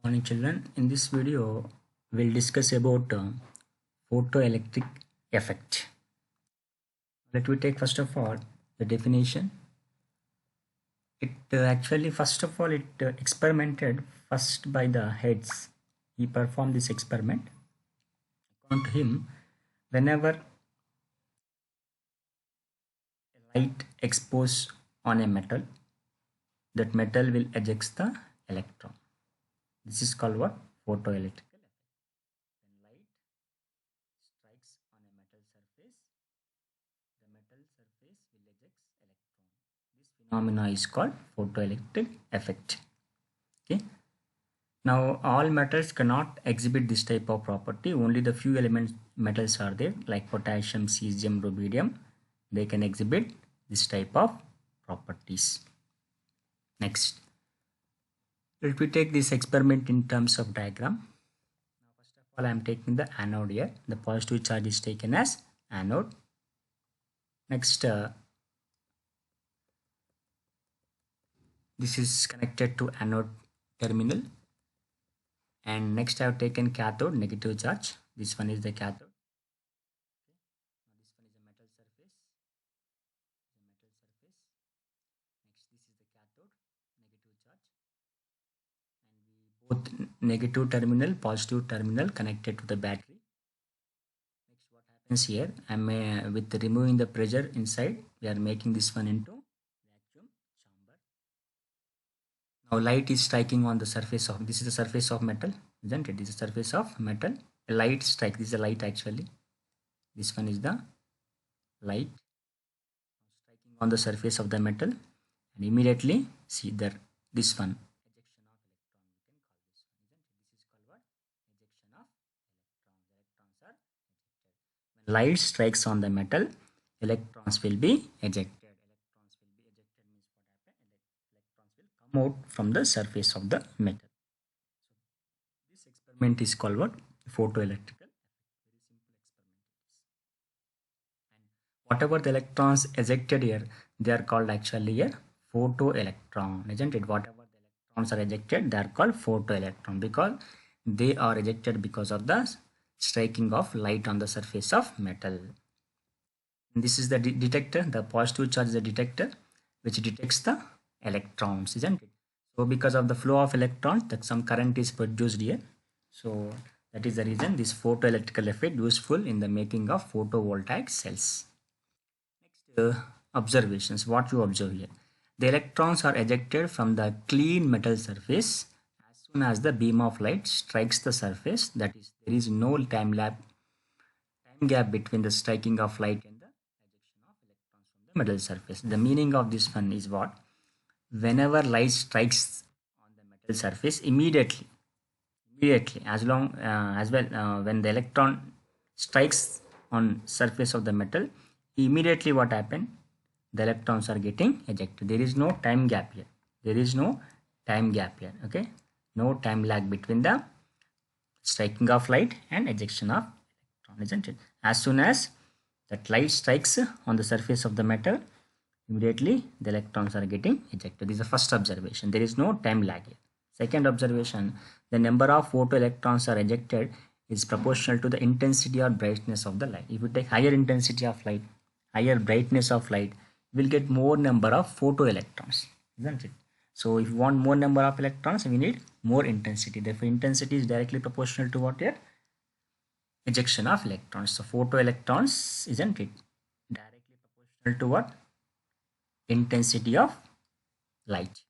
Morning children. In this video we'll discuss about photoelectric effect. Let me take first of all the definition. It actually first of all it experimented first by the heads. He performed this experiment. According to him, whenever light exposed on a metal, that metal will eject the electron. This is called what? Photoelectric effect. When light strikes on a metal surface, the metal surface will eject electron. This phenomena is called photoelectric effect. Okay. Now all metals cannot exhibit this type of property. Only the few elements metals are there, like potassium, cesium, rubidium. They can exhibit this type of properties. Next, let me take this experiment in terms of diagram. Now first of all I am taking the anode here. The positive charge is taken as anode. Next, this is connected to anode terminal, and next I have taken cathode, negative charge. This one is the cathode. Now this one is a metal surface. Next, this is the cathode, negative charge, and we both negative terminal, positive terminal connected to the battery. Next, what happens here? With removing the pressure inside, we are making this one into vacuum chamber. Now light is striking on the surface of, this is the surface of metal, isn't it? This is the surface of metal. A light strike, this is a light actually. This one is the light striking on the surface of the metal, and immediately see there, this one, ejection of electron, we can call this one, isn't it? This is called what? Ejection of electrons. Electrons are ejected. When light strikes on the metal, electrons will be ejected. Electrons will be ejected means what happened? Electrons will come out from the surface of the metal. So this experiment is called what? Photoelectrical effect. Very simple experiment it is. And whatever the electrons ejected here, they are called actually a photoelectron, isn't it? Whatever the electrons are ejected, they are called photoelectron because they are ejected because of the striking of light on the surface of metal. And this is the detector. The positive charge is the detector which detects the electrons, isn't it? So because of the flow of electrons, that some current is produced here. So that is the reason this photoelectrical effect useful in the making of photovoltaic cells. Next, observations. What you observe here? The electrons are ejected from the clean metal surface as soon as the beam of light strikes the surface. That is, there is no time gap between the striking of light and the ejection of electrons from the metal surface. The meaning of this one is what? Whenever light strikes on the metal surface, immediately, when the electron strikes on surface of the metal, immediately what happened? The electrons are getting ejected. There is no time gap here. Okay, no time lag between the striking of light and ejection of electron, isn't it? As soon as that light strikes on the surface of the metal, immediately the electrons are getting ejected. This is the first observation. There is no time lag here. Second observation, the number of photoelectrons are ejected is proportional to the intensity or brightness of the light. If you take higher intensity of light, higher brightness of light, you will get more number of photoelectrons, isn't it? So if you want more number of electrons, we need more intensity. Therefore, intensity is directly proportional to what here? Ejection of electrons. So photoelectrons, isn't it? Directly proportional to what? Intensity of light.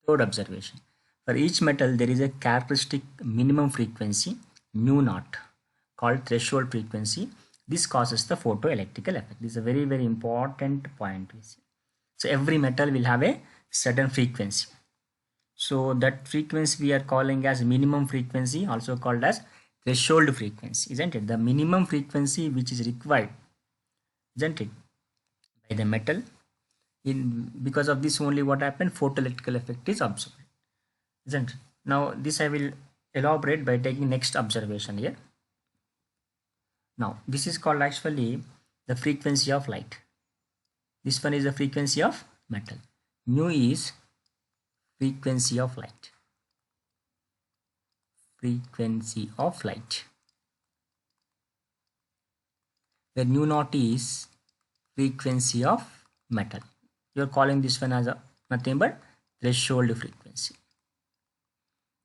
Third observation. For each metal, there is a characteristic minimum frequency, mu naught, called threshold frequency. This causes the photoelectrical effect. This is a very, very important point. So every metal will have a certain frequency. So that frequency we are calling as minimum frequency, also called as threshold frequency, isn't it? The minimum frequency which is required, isn't it, by the metal. Because of this only what happened? Photoelectrical effect is observed, isn't it? Now this I will elaborate by taking next observation here. Now this is called actually the frequency of light. This one is the frequency of metal. Mu is frequency of light. frequency of light, where nu naught is frequency of metal. You are calling this one as a nothing but threshold frequency.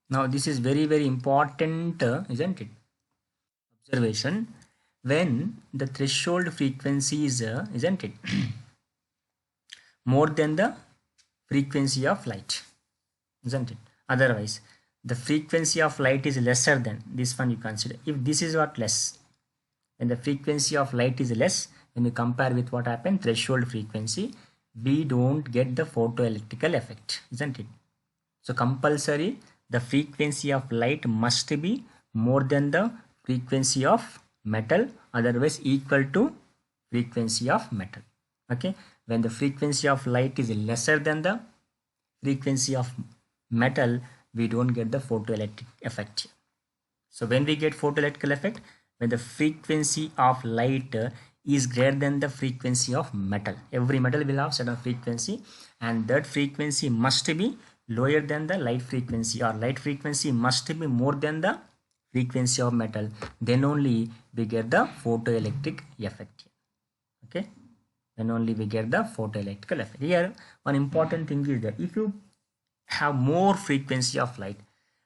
Now this is very important, isn't it? Observation, when the threshold frequency is, isn't it, more than the frequency of light, isn't it? Otherwise, the frequency of light is lesser than this one, you consider. If this is what less, when the frequency of light is less, when you compare with what happened, threshold frequency, we don't get the photoelectrical effect, isn't it? So compulsory, the frequency of light must be more than the frequency of metal, otherwise equal to frequency of metal. Okay, when the frequency of light is lesser than the frequency of metal, we don't get the photoelectric effect. So when we get photoelectrical effect, when the frequency of light is greater than the frequency of metal. Every metal will have certain frequency, and that frequency must be lower than the light frequency, or light frequency must be more than the frequency of metal. Then only we get the photoelectric effect. Okay, then only we get the photoelectrical effect. Here one important thing is that if you have more frequency of light,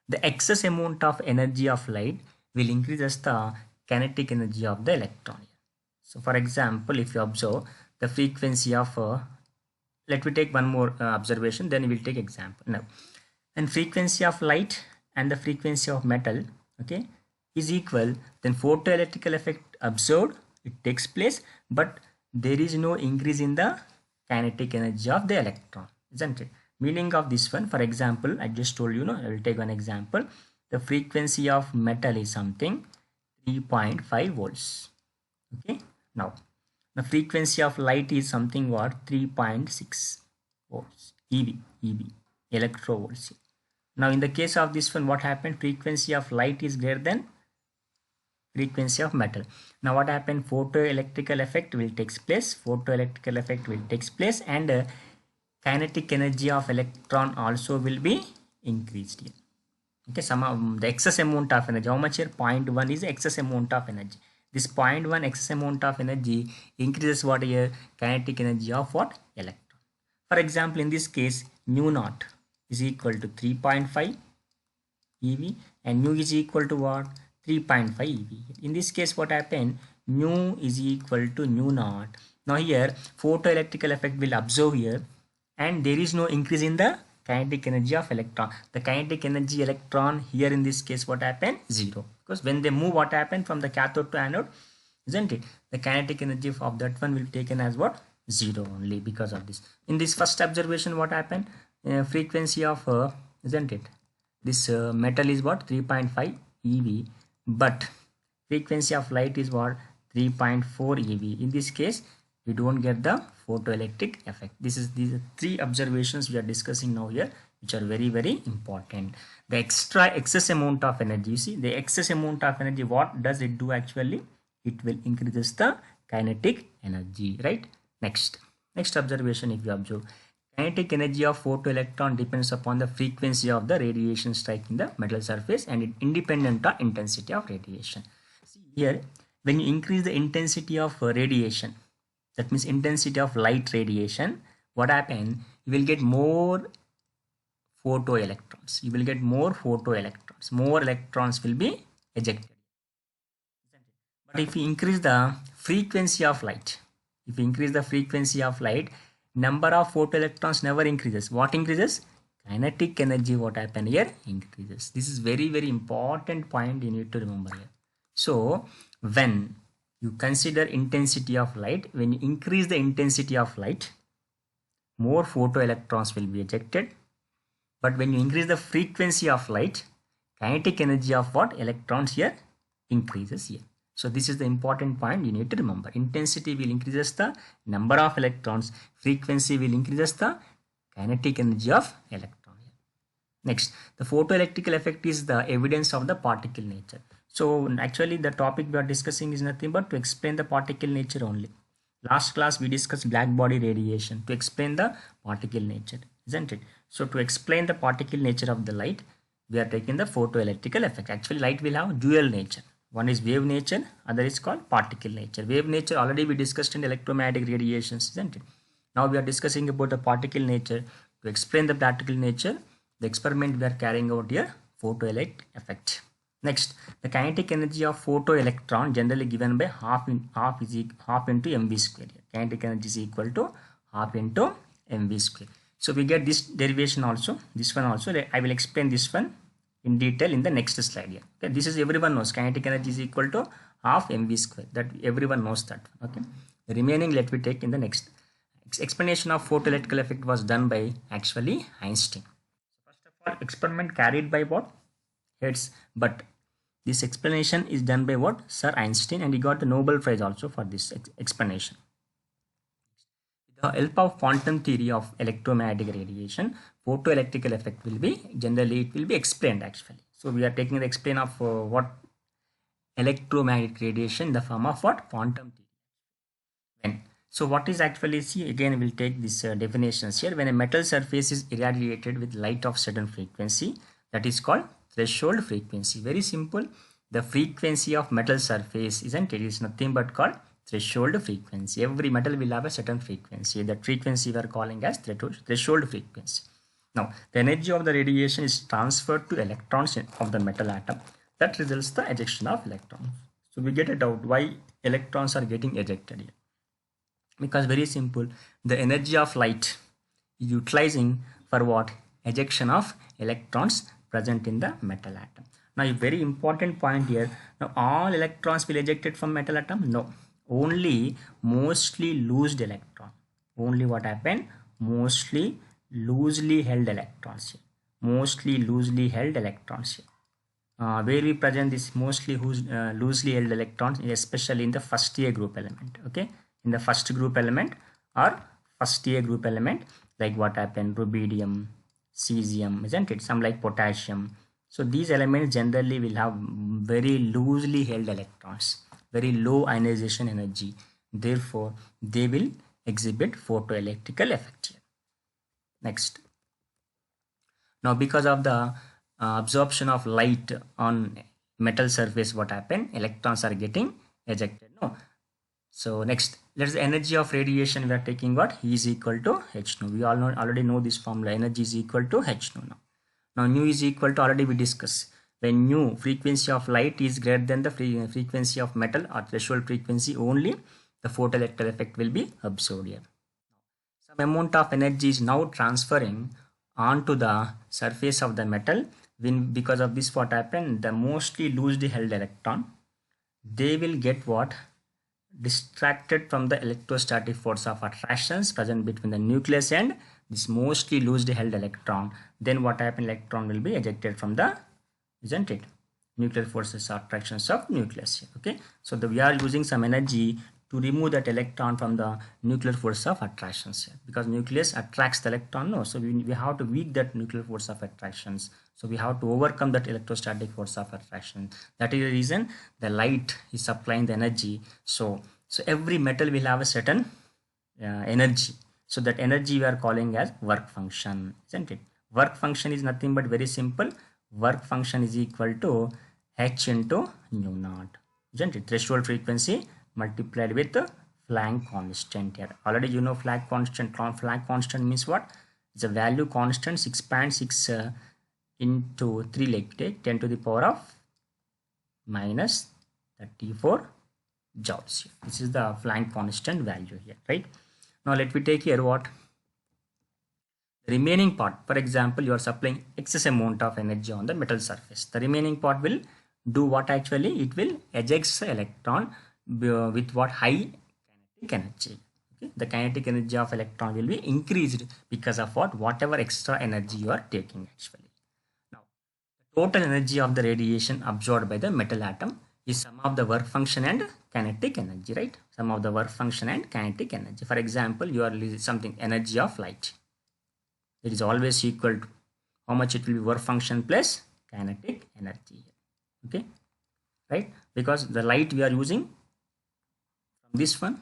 the excess amount of energy of light will increase the kinetic energy of the electron. So for example, if you observe the frequency of let me take one more observation, then we will take example. Now, and frequency of light and the frequency of metal, okay, is equal, then photoelectrical effect observed, it takes place, but there is no increase in the kinetic energy of the electron, isn't it? Meaning of this one, for example, I just told you, I will take one example. The frequency of metal is something 3.5 volts. Okay, now the frequency of light is something what, 3.6 volts, EV, electrovolts. Now in the case of this one, what happened? Frequency of light is greater than frequency of metal. Now what happened? Photoelectrical effect will takes place. Photoelectrical effect will takes place, and kinetic energy of electron also will be increased here. Okay, some of the excess amount of energy, how much here? 0.1 is excess amount of energy. This 0.1 excess amount of energy increases what here? Kinetic energy of what? Electron. For example, in this case, nu naught is equal to 3.5 eV, and nu is equal to what? 3.5 eV. In this case, what happened? Nu is equal to nu naught. Now here, photoelectrical effect will observe here, and there is no increase in the kinetic energy of electron. The kinetic energy electron here in this case, what happened? Zero. Because when they move, what happened from the cathode to anode, isn't it? The kinetic energy of that one will be taken as what? Zero only because of this. In this first observation, what happened? Frequency of, isn't it? This metal is what? 3.5 eV, but frequency of light is what? 3.4 eV. In this case, we don't get the photoelectric effect. These are three observations we are discussing now here, which are very important. The excess amount of energy, you see, the excess amount of energy, what does it do actually? It will increase the kinetic energy, right? Next observation, if you observe, kinetic energy of photoelectron depends upon the frequency of the radiation striking the metal surface, and it independent of intensity of radiation. See here, when you increase the intensity of radiation, that means intensity of light radiation, what happens? You will get more photoelectrons. More electrons will be ejected. But if you increase the frequency of light, number of photoelectrons never increases. What increases? Kinetic energy, what happen here? Increases. This is very important point you need to remember here. So when you consider intensity of light, when you increase the intensity of light, more photoelectrons will be ejected. But when you increase the frequency of light, kinetic energy of what? Electrons here increases here. So this is the important point you need to remember. Intensity will increases the number of electrons, frequency will increases the kinetic energy of electron. Next, the photoelectrical effect is the evidence of the particle nature. So actually the topic we are discussing is nothing but to explain the particle nature only. Last class we discussed black body radiation to explain the particle nature, isn't it? So to explain the particle nature of the light, we are taking the photoelectrical effect. Actually, light will have dual nature. One is wave nature, other is called particle nature. Wave nature already we discussed in electromagnetic radiations, isn't it? Now we are discussing about the particle nature. To explain the particle nature, the experiment we are carrying out here, photoelectric effect. Next, the kinetic energy of photoelectron generally given by half into mv square. Kinetic energy is equal to half into mv square. So we get this derivation also, this one also. I will explain this one in detail in the next slide here. Okay, this is everyone knows kinetic energy is equal to half mv square. That everyone knows that. Okay, the remaining let me take in the next. Explanation of photoelectrical effect was done by actually Einstein. First of all, experiment carried by what? Hertz, but this explanation is done by what? Sir Einstein, and he got the Nobel Prize also for this explanation. With the help of quantum theory of electromagnetic radiation, photoelectrical effect will be generally it will be explained actually. So we are taking the explain of what electromagnetic radiation in the form of what? Quantum theory. When so what is actually, see again we'll take this definitions here. When a metal surface is irradiated with light of certain frequency, that is called threshold frequency. Very simple. The frequency of metal surface, isn't it? Is nothing but called threshold frequency. Every metal will have a certain frequency. That frequency we are calling as threshold frequency. Now the energy of the radiation is transferred to electrons of the metal atom. That results the ejection of electrons. So we get a doubt why electrons are getting ejected here. Because very simple, the energy of light is utilizing for what? Ejection of electrons present in the metal atom. Now a very important point here, now all electrons will ejected from metal atom? No, only mostly loosed electron. Only what happened? Mostly loosely held electrons here. Mostly loosely held electrons here. Where we present this mostly loosely held electrons, especially in the first year group element. Okay, in the first group element or first year group element, like what happened, rubidium, cesium, isn't it? Some like potassium. So these elements generally will have very loosely held electrons, very low ionization energy. Therefore, they will exhibit photoelectrical effect here. Next. Now, because of the absorption of light on metal surface, what happened? Electrons are getting ejected. No. So next, let's the energy of radiation we are taking what? E is equal to h nu. We all know already know this formula. Energy is equal to h nu now. Now nu is equal to, already we discussed. When nu frequency of light is greater than the frequency of metal or threshold frequency, only the photoelectric effect will be observed here. Some amount of energy is now transferring onto the surface of the metal. When because of this, what happened? The mostly loosely held electron, they will get what? Distracted from the electrostatic force of attractions present between the nucleus and this mostly loosely held electron. Then what happened? Electron will be ejected from the, isn't it? Nuclear forces or attractions of nucleus. Okay, so we are using some energy to remove that electron from the nuclear force of attractions here, because nucleus attracts the electron. No, so we have to weak that nuclear force of attractions. So we have to overcome that electrostatic force of attraction. That is the reason the light is supplying the energy. So every metal will have a certain energy. So that energy we are calling as work function, isn't it? Work function is nothing but very simple. Work function is equal to h into nu naught, isn't it? Threshold frequency multiplied with the Planck constant here. Already you know Planck constant. Planck constant means what? It's a value constant 6.6 into 3, like take 10 to the power of minus 34 joules here. This is the Planck constant value here, right? Now let me take here what? The remaining part, for example, you are supplying excess amount of energy on the metal surface. The remaining part will do what actually? It will eject the electron with what? High kinetic energy. Okay? The kinetic energy of electron will be increased because of what? Whatever extra energy you are taking actually. Now, the total energy of the radiation absorbed by the metal atom is sum of the work function and kinetic energy, right? Sum of the work function and kinetic energy. For example, you are releasing something energy of light. It is always equal to how much it will be work function plus kinetic energy. Okay, right? Because the light we are using from this one,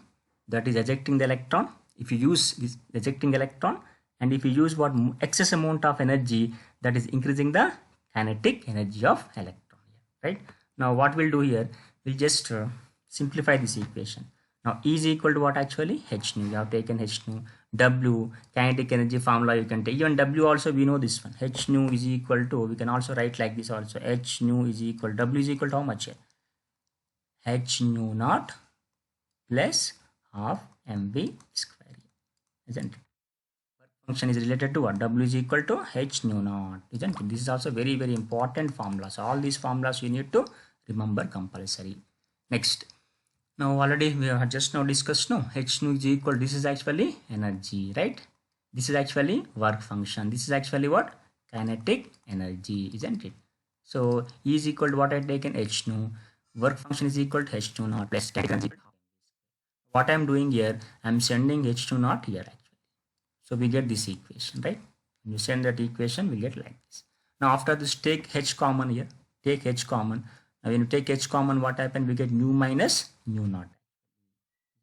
that is ejecting the electron. If you use this ejecting electron, and if you use what? Excess amount of energy, that is increasing the kinetic energy of electron here, right? Now what we'll do here, we'll just simplify this equation. Now E is equal to what actually? H nu. You have taken H nu. W, kinetic energy formula you can take. Even W also we know this one. H nu is equal to, we can also write like this also. H nu is equal, W is equal to how much here? H nu naught plus half mv square, isn't it? Function is related to what? W is equal to H nu naught, isn't it? This is also very, very important formula. So all these formulas you need to remember compulsory. Next, now already we have just now discussed, no, H nu is equal, this is actually energy, right? This is actually work function. This is actually what? Kinetic energy, isn't it? So E is equal to what I taken? H nu. Work function is equal to H nu naught plus kinetic energy. What I am doing here, I am sending H nu naught here actually. So we get this equation, right? When you send that equation, we get like this. Now after this, take H common here. Take H common. Now when you take H common, what happens? We get nu minus nu naught.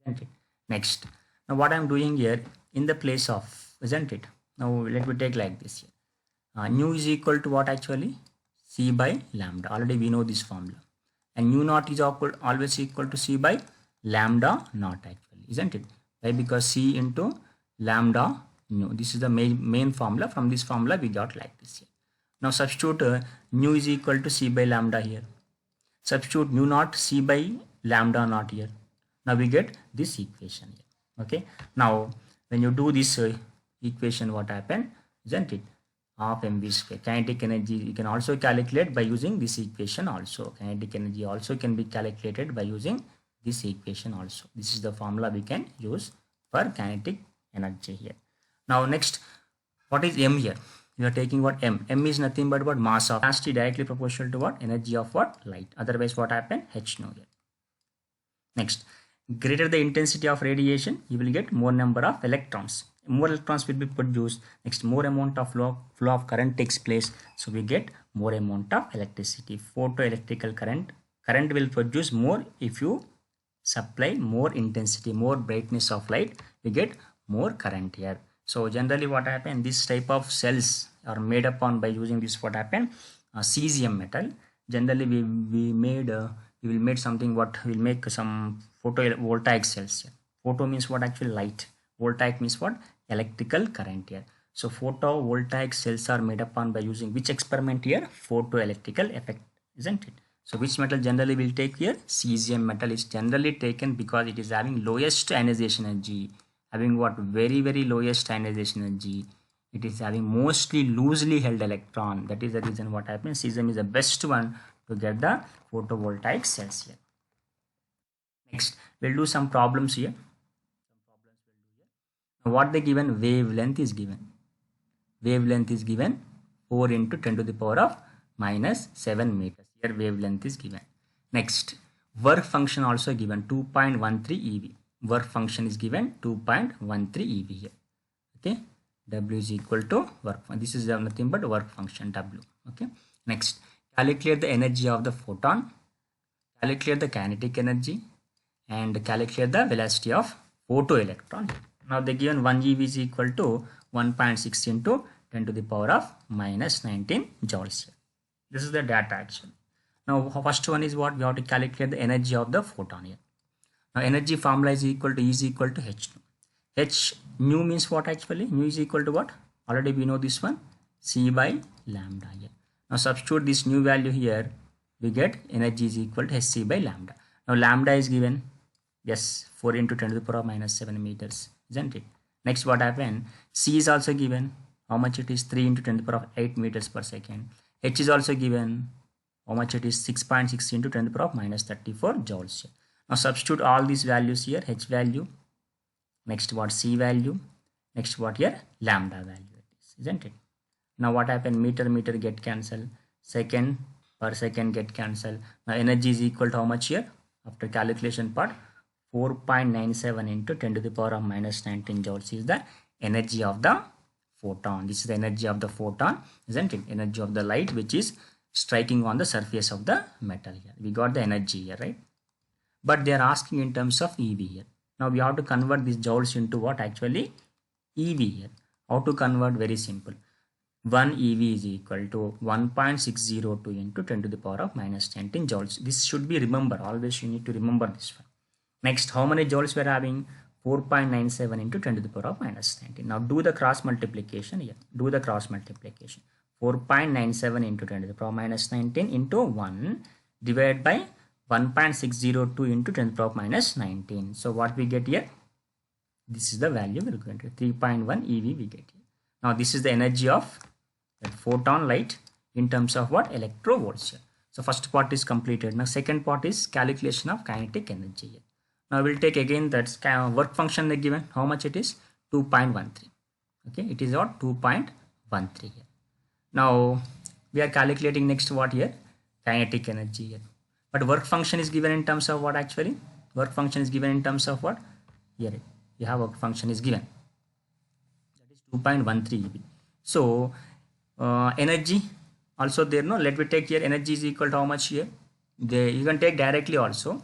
Isn't it? Next. Now what I am doing here, in the place of, isn't it? Now let me take like this here. Nu is equal to what actually? C by lambda. Already we know this formula. And nu naught is always equal to C by lambda naught actually, isn't it? Why? Because C into lambda nu. This is the main formula. From this formula we got like this here. Now substitute nu is equal to C by lambda here. Substitute nu naught C by lambda naught here. Now we get this equation here. Okay. Now when you do this equation, what happened? Isn't it? Half mv square. Kinetic energy you can also calculate by using this equation also. Kinetic energy also can be calculated by using this equation also. This is the formula we can use for kinetic energy here. Now next, what is m here? We are taking what? M is nothing but what? Mass of velocity directly proportional to what? Energy of what? Light. Otherwise what happened? H nu here. Next, greater the intensity of radiation, you will get more number of electrons. More electrons will be produced. Next, more amount of flow of current takes place. So we get more amount of electricity. Photoelectrical current will produce more if you supply more intensity, more brightness of light. We get more current here. So generally what happened, this type of cells are made upon by using this, what happened, cesium metal. Generally we will make something, what will make some photovoltaic cells here. Photo means what? Actually light. Voltaic means what? Electrical current here. So photovoltaic cells are made upon by using which experiment here? Photoelectrical effect, isn't it? So which metal generally will take here? Cesium metal is generally taken because it is having lowest ionization energy. Having what? Very, very lowest ionization energy. It is having mostly loosely held electron. That is the reason what happens. Cesium is the best one to get the photovoltaic cells here. Next, we'll do some problems here. What they given? Wavelength is given. Wavelength is given 4 into 10 to the power of minus 7 meters. Here wavelength is given. Next, work function also given 2.13 eV. Work function is given 2.13 eV here. Okay, W is equal to work function. This is nothing but work function W. Okay. Next, calculate the energy of the photon, calculate the kinetic energy, and calculate the velocity of photoelectron. Now they given 1 eV is equal to 1.6 into 10 to the power of minus 19 joules here. This is the data actually. Now first one is what? We have to calculate the energy of the photon here. Now energy formula is equal to E is equal to H nu. H nu means what actually? Nu is equal to what? Already we know this one, C by lambda here. Now substitute this new value here, we get energy is equal to Hc by lambda. Now lambda is given, yes, 4 into 10 to the power of minus 7 meters, isn't it? Next what happened? C is also given, how much it is? 3 into 10 to the power of 8 meters per second. H is also given, how much it is? 6.6 into 10 to the power of minus 34 joules. Now substitute all these values here, H value, next what? C value, next what here? Lambda value it is, isn't it? Now what happened? Meter get cancelled, second per second get cancelled. Now energy is equal to how much here? After calculation part, 4.97 into 10 to the power of minus 19 joules is the energy of the photon. This is the energy of the photon, isn't it? Energy of the light which is striking on the surface of the metal here. We got the energy here, right? But they are asking in terms of EV here. Now we have to convert these joules into what actually? EV here. How to convert? Very simple. 1 EV is equal to 1.602 into 10 to the power of minus 19 joules. This should be remember. Always you need to remember this one. Next, how many joules we are having? 4.97 into 10 to the power of minus 19. Now do the cross multiplication here. Do the cross multiplication. 4.97 into 10 to the power of minus 19 into 1 divided by 1.602 into 10 to the power of minus 19. So what we get here? This is the value we are going to 3.1 EV we get here. Now this is the energy of that photon light in terms of what? Electrovolts here. So first part is completed. Now second part is calculation of kinetic energy here. Now we'll take again that work function they given. How much it is? 2.13. Okay, it is what? 2.13 here. Now we are calculating next what here? Kinetic energy here. But work function is given in terms of what actually? Work function is given in terms of what? Here you have work function is given. That is 2.13 EV. So energy also there, no? Let me take here energy is equal to how much here? You can take directly also.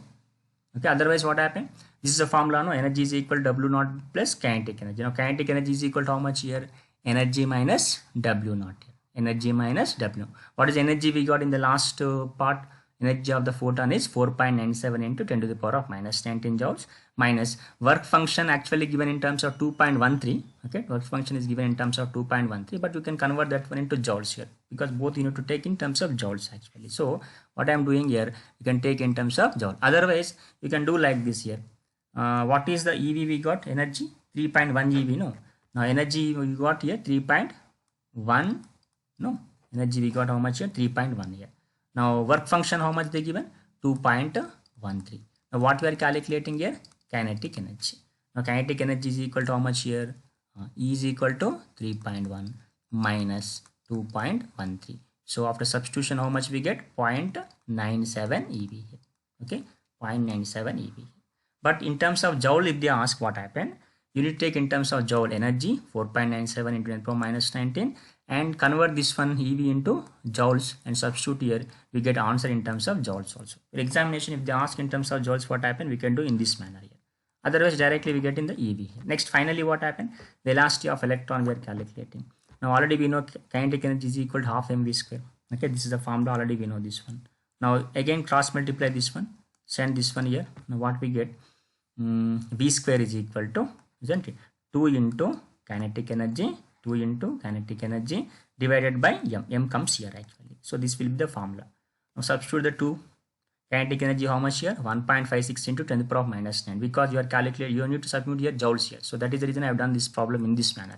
Okay, otherwise what happened? This is a formula, no? Energy is equal to W naught plus kinetic energy. Now kinetic energy is equal to how much here? Energy minus W naught here. Energy minus W. What is energy we got in the last part? Energy of the photon is 4.97 into 10 to the power of minus 19 joules minus work function actually given in terms of 2.13. Okay, work function is given in terms of 2.13, but you can convert that one into joules here because both you need to take in terms of joules actually. So what I am doing here, you can take in terms of joule. Otherwise you can do like this here. What is the EV we got? Energy 3.1 EV, no? Now energy we got here 3.1, no? Energy we got how much here? 3.1 here. Now work function how much they given? 2.13. Now what we are calculating here? Kinetic energy. Now kinetic energy is equal to how much here? E is equal to 3.1 minus 2.13. So after substitution how much we get? 0.97 EV here. Okay, 0.97 EV. But in terms of joule, if they ask what happened, you need to take in terms of joule energy 4.97 into 10 power minus 19 and convert this one EV into joules and substitute here. We get answer in terms of joules also. For examination, if they ask in terms of joules what happened, we can do in this manner here. Otherwise directly we get in the EV here. Next, finally what happened? The velocity of electron we are calculating. Now already we know kinetic energy is equal to half mv square. Okay, this is the formula, already we know this one. Now again cross multiply this one, send this one here. Now what we get? V square is equal to, isn't it, 2 into kinetic energy, 2 into kinetic energy divided by m. M comes here actually. So this will be the formula. Now substitute the 2. Kinetic energy how much here? 1.56 into 10 to the power of minus 9, because you are calculating, you need to substitute here joules here. So that is the reason I have done this problem in this manner.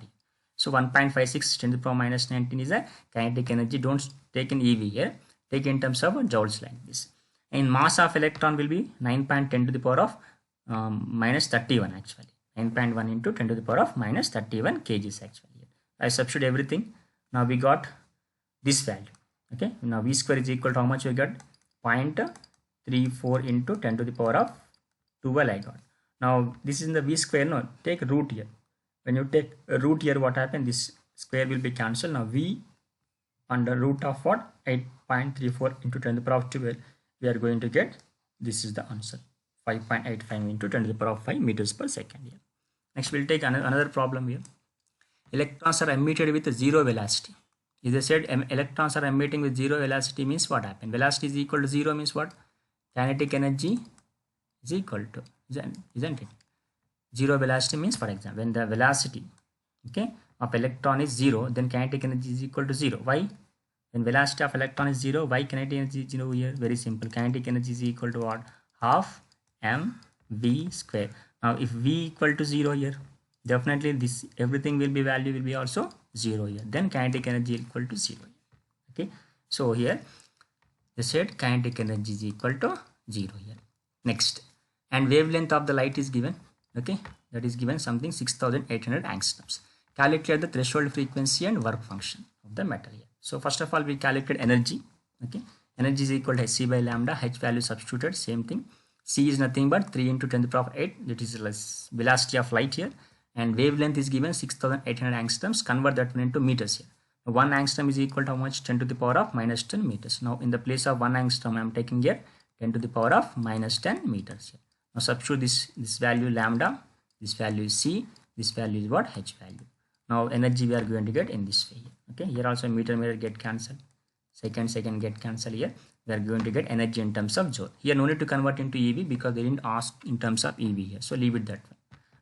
So 1.56 10 to the power minus 19 is a kinetic energy. Don't take in EV here, take in terms of joules like this. And mass of electron will be 9.10 to the power of minus 31 actually. 9.1 into 10 to the power of minus 31 kgs actually. I substitute everything. Now we got this value. Okay, now V square is equal to how much we got? 0.34 into 10 to the power of 12 I got. Now this is in the V square, no, take root here. When you take a root here, what happens? This square will be cancelled. Now V under root of what? 8.34 into 10 to the power of 12. We are going to get, this is the answer, 5.85 into 10 to the power of 5 meters per second here. Next we'll take another problem here. Electrons are emitted with zero velocity. If they said electrons are emitting with zero velocity, means what happened? Velocity is equal to 0 means what? Kinetic energy is equal to, isn't it? Zero velocity means, for example, when the velocity, okay, of electron is 0, then kinetic energy is equal to 0. Why? When velocity of electron is 0, why kinetic energy is 0 here? Very simple. Kinetic energy is equal to what? Half mv square. Now if v equal to 0 here, definitely this everything will be, value will be also 0 here. Then kinetic energy equal to 0. Okay. So here they said kinetic energy is equal to 0 here. Next, and wavelength of the light is given. Okay, that is given something 6800 angstroms. Calculate the threshold frequency and work function of the material. So first of all we calculate energy. Okay, energy is equal to hc by lambda. H value substituted, same thing. C is nothing but 3 into 10 to the power of 8, that is less velocity of light here, and wavelength is given 6800 angstroms. Convert that one into meters here. 1 angstrom is equal to how much? 10 to the power of minus 10 meters. Now in the place of 1 angstrom I am taking here 10 to the power of minus 10 meters here. Now substitute this value lambda, this value is C, this value is what? H value. Now energy we are going to get in this way. Okay, here also meter get cancelled, second get cancelled. Here we are going to get energy in terms of joule. Here no need to convert into EV because they didn't ask in terms of EV here, so leave it that way.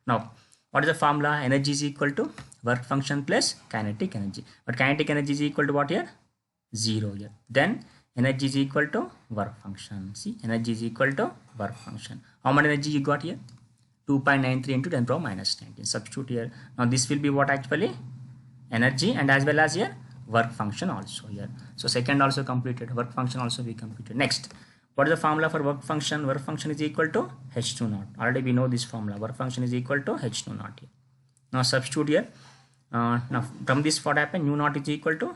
Now what is the formula? Energy is equal to work function plus kinetic energy, but kinetic energy is equal to what here? 0 here. Then energy is equal to work function. See, energy is equal to work function. How much energy you got here? 2.93 into 10 power minus 19. Substitute here. Now this will be what actually? Energy, and as well as here work function also here. So second also completed, work function also we completed. Next, what is the formula for work function? Work function is equal to H2 naught. Already we know this formula. Work function is equal to H2 naught here. Now substitute here. Now from this what happened? Nu naught is equal to,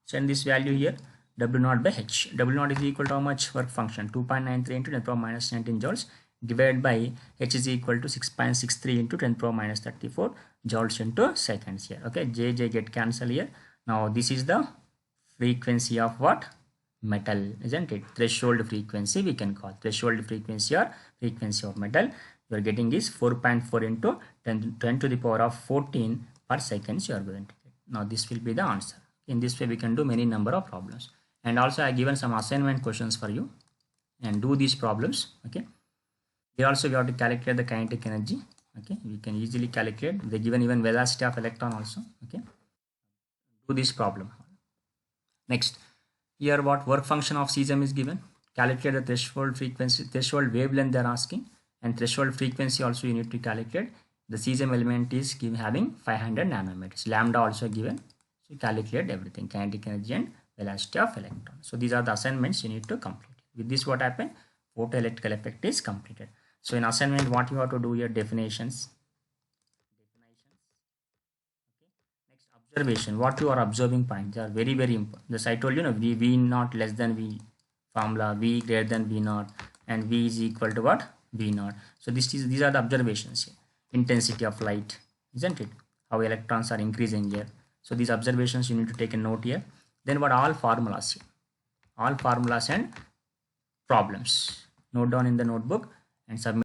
send this value here, W naught by H. W naught is equal to how much? Work function 2.93 into 10 power minus 19 joules divided by H is equal to 6.63 into 10 power minus 34 joules into seconds here. Okay, J get cancel here. Now this is the frequency of what? Metal, isn't it? Threshold frequency we can call. Threshold frequency or frequency of metal. You are getting is 4.4 into 10 to the power of 14 per seconds you are going to get. Now this will be the answer. In this way we can do many number of problems. And also I have given some assignment questions for you, and do these problems. Okay. Here also we have to calculate the kinetic energy. Okay, we can easily calculate. They given even velocity of electron also. Okay, do this problem. Next, here what work function of cesium is given. Calculate the threshold frequency, threshold wavelength they are asking, and threshold frequency also you need to calculate. The cesium element is having 500 nanometers. Lambda also given. So calculate everything, kinetic energy and velocity of electron. So these are the assignments you need to complete. With this what happened? Photoelectrical effect is completed. So in assignment what you have to do here? Definitions. Okay. Next, observation. What you are observing points are very important. This I told you, V naught less than V formula, V greater than V naught, and V is equal to what? V naught. So these are the observations here. Intensity of light, isn't it? How electrons are increasing here. So these observations you need to take a note here. Then what? All formulas here. All formulas and problems. Note down in the notebook and submit.